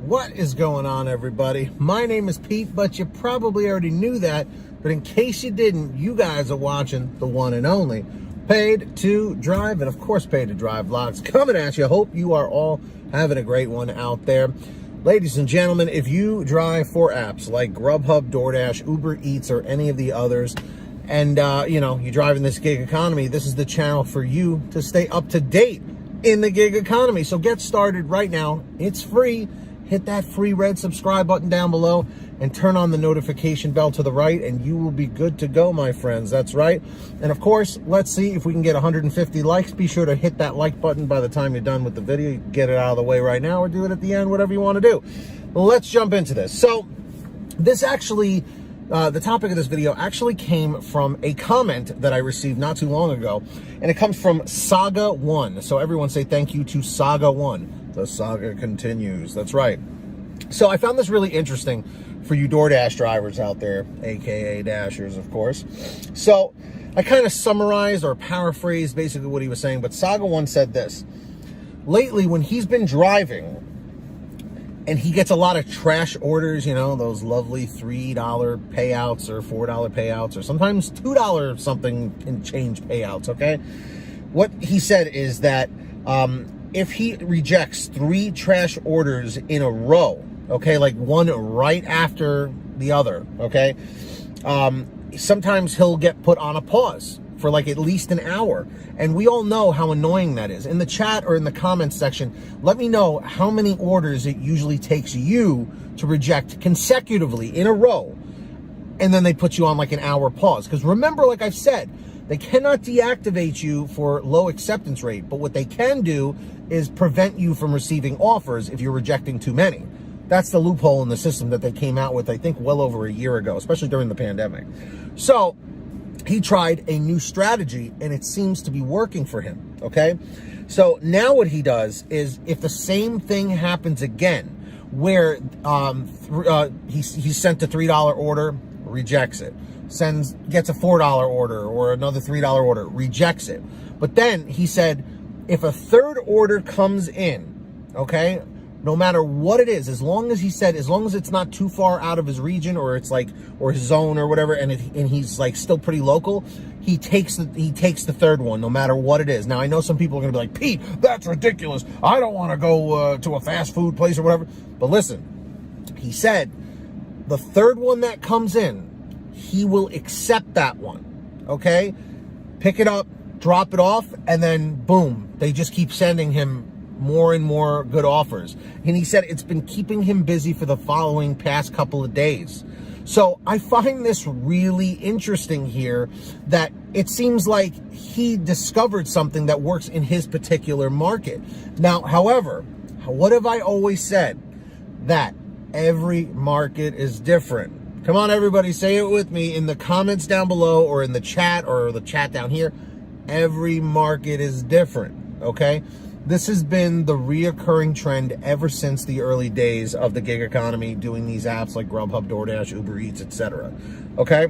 What is going on, everybody? My name is Pete, but you probably already knew that. But in case you didn't, you guys are watching the one and only Paid to Drive, and of course Paid to Drive vlogs coming at you. Hope you are all having a great one out there. Ladies and gentlemen, if you drive for apps like GrubHub, Doordash, Uber Eats, or any of the others, and you drive in this gig economy, this is the channel for you to stay up to date in the gig economy. So get started right now. It's free. Hit that free red subscribe button down below and turn on the notification bell to the right, and you will be good to go, my friends. That's right. And of course, let's see if we can get 150 likes. Be sure to hit that like button by the time you're done with the video. You can get it out of the way right now or do it at the end, whatever you want to do. Let's jump into this. So this actually, the topic of this video actually came from a comment that I received not too long ago, and it comes from Saga1. So everyone say thank you to Saga1. The saga continues. That's right. So I found this really interesting for you DoorDash drivers out there, aka Dashers, of course. So I kind of summarized or paraphrased basically what he was saying, but Saga1 said this. Lately, when he's been driving and he gets a lot of trash orders, those lovely $3 payouts or $4 payouts or sometimes $2 something and change payouts, okay? What he said is that if he rejects 3 trash orders in a row, okay, like one right after the other, okay, sometimes he'll get put on a pause for like at least an hour. And we all know how annoying that is. In the chat or in the comments section, let me know how many orders it usually takes you to reject consecutively in a row. And then they put you on like an hour pause. Because remember, like I've said, they cannot deactivate you for low acceptance rate, but what they can do is prevent you from receiving offers if you're rejecting too many. That's the loophole in the system that they came out with, I think, well over a year ago, especially during the pandemic. So he tried a new strategy, and it seems to be working for him, okay? So now what he does is, if the same thing happens again, where he sent a $3 order, rejects it, gets a $4 order or another $3 order, rejects it. But then he said, if a third order comes in, okay, no matter what it is, as long as it's not too far out of his region or it's like, or his zone or whatever, and he's like still pretty local, he takes the third one, no matter what it is. Now, I know some people are going to be like, Pete, that's ridiculous. I don't want to go to a fast food place or whatever. But listen, he said the third one that comes in, he will accept that one, okay? Pick it up, drop it off, and then boom, they just keep sending him more and more good offers. And he said it's been keeping him busy for the following past couple of days. So I find this really interesting here, that it seems like he discovered something that works in his particular market. Now, however, what have I always said? That every market is different. Come on, everybody, say it with me in the comments down below or in the chat or the chat down here. Every market is different, okay? This has been the reoccurring trend ever since the early days of the gig economy, doing these apps like GrubHub, Doordash, Uber Eats, etc. Okay?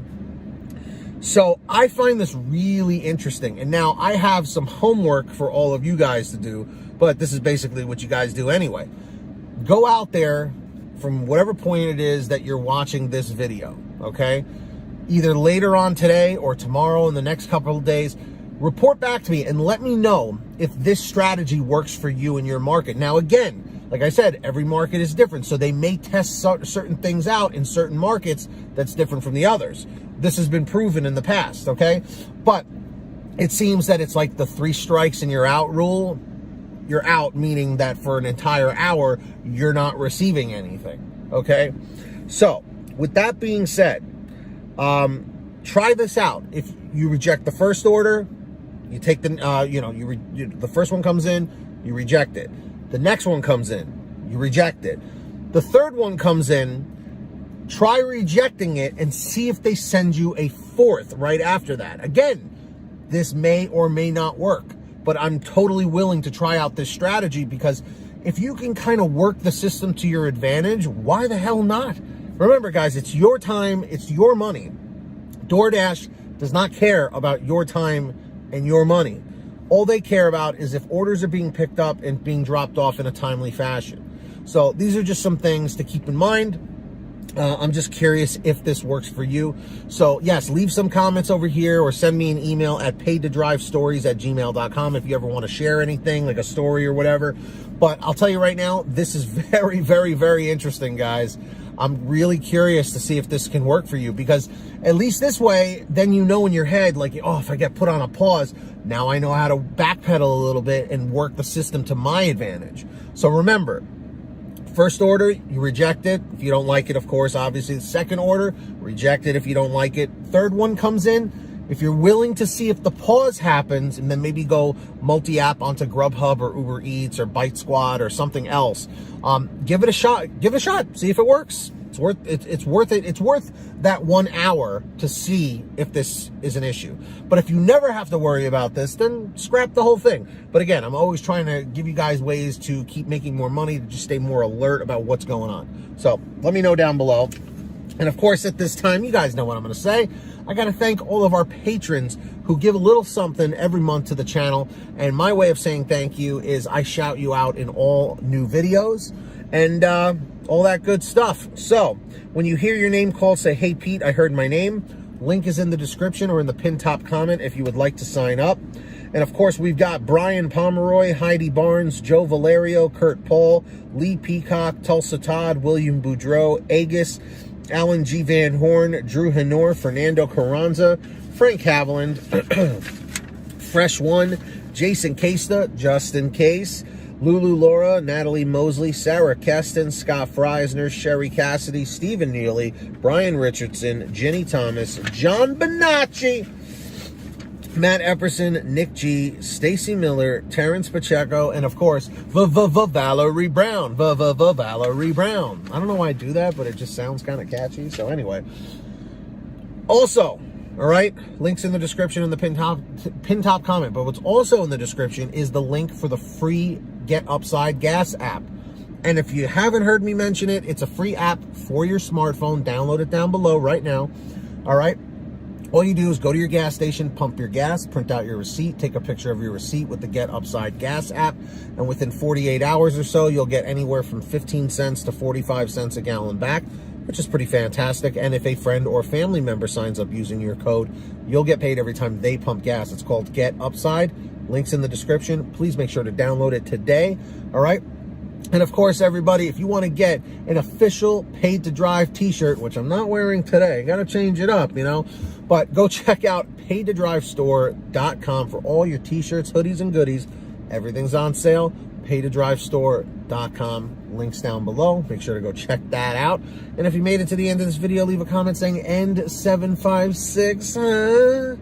So I find this really interesting. And now I have some homework for all of you guys to do, but this is basically what you guys do anyway. Go out there from whatever point it is that you're watching this video, okay? Either later on today or tomorrow in the next couple of days, report back to me and let me know if this strategy works for you in your market. Now, again, like I said, every market is different, so they may test certain things out in certain markets that's different from the others. This has been proven in the past, okay? But it seems that it's like the 3 strikes and you're out rule. You're out, meaning that for an entire hour, you're not receiving anything, okay? So, with that being said, try this out. If you reject the first order, you take the, the first one comes in, you reject it. The next one comes in, you reject it. The third one comes in, try rejecting it and see if they send you a fourth right after that. Again, this may or may not work, but I'm totally willing to try out this strategy, because if you can kind of work the system to your advantage, why the hell not? Remember, guys, it's your time, it's your money. DoorDash does not care about your time and your money. All they care about is if orders are being picked up and being dropped off in a timely fashion. So these are just some things to keep in mind. I'm just curious if this works for you. So yes, leave some comments over here or send me an email at paidtodrivestories@gmail.com if you ever want to share anything, like a story or whatever. But I'll tell you right now, this is very, very, very interesting, guys. I'm really curious to see if this can work for you, because at least this way, then you know in your head, like, oh, if I get put on a pause, now I know how to backpedal a little bit and work the system to my advantage. So remember, first order, you reject it. If you don't like it, of course, obviously. The second order, reject it if you don't like it. Third one comes in. If you're willing to see if the pause happens and then maybe go multi-app onto GrubHub or Uber Eats or Bite Squad or something else, give it a shot. Give it a shot. See if it works. It's worth it. It's worth it. It's worth that 1 hour to see if this is an issue. But if you never have to worry about this, then scrap the whole thing. But again, I'm always trying to give you guys ways to keep making more money, to just stay more alert about what's going on. So let me know down below. And of course, at this time, you guys know what I'm going to say. I got to thank all of our patrons who give a little something every month to the channel. And my way of saying thank you is I shout you out in all new videos and all that good stuff. So when you hear your name called, say, hey, Pete, I heard my name. Link is in the description or in the pinned top comment if you would like to sign up. And of course, we've got Brian Pomeroy, Heidi Barnes, Joe Valerio, Kurt Paul, Lee Peacock, Tulsa Todd, William Boudreau, Agus, Alan G. Van Horn, Drew Hanor, Fernando Carranza, Frank Haviland, Fresh One, Jason Casta, Justin Case, Lulu Laura, Natalie Mosley, Sarah Keston, Scott Freisner, Sherry Cassidy, Stephen Neely, Brian Richardson, Jenny Thomas, John Bonacci, Matt Epperson, Nick G, Stacy Miller, Terrence Pacheco, and of course, Valerie Brown. Valerie Brown. I don't know why I do that, but it just sounds kind of catchy. So anyway. Also, all right, links in the description in the pin top comment. But what's also in the description is the link for the free Get Upside Gas app. And if you haven't heard me mention it, it's a free app for your smartphone. Download it down below right now. All right. All you do is go to your gas station, pump your gas, print out your receipt, take a picture of your receipt with the Get Upside Gas app, and within 48 hours or so, you'll get anywhere from 15 cents to 45 cents a gallon back, which is pretty fantastic. And if a friend or family member signs up using your code, you'll get paid every time they pump gas. It's called Get Upside. Links in the description. Please make sure to download it today. All right. And of course, everybody, if you want to get an official Paid to Drive t-shirt, which I'm not wearing today, got to change it up, you know, but go check out paidtodrivestore.com for all your t-shirts, hoodies, and goodies. Everything's on sale. paidtodrivestore.com. Links down below. Make sure to go check that out. And if you made it to the end of this video, leave a comment saying N756.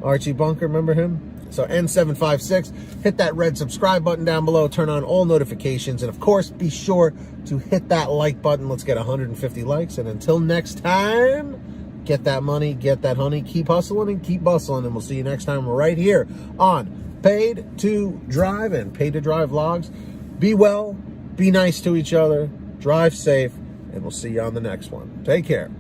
Archie Bunker, remember him? So N756, hit that red subscribe button down below, turn on all notifications, and of course, be sure to hit that like button. Let's get 150 likes, and until next time, get that money, get that honey, keep hustling and keep bustling, and we'll see you next time right here on Paid to Drive and Paid to Drive Vlogs. Be well, be nice to each other, drive safe, and we'll see you on the next one. Take care.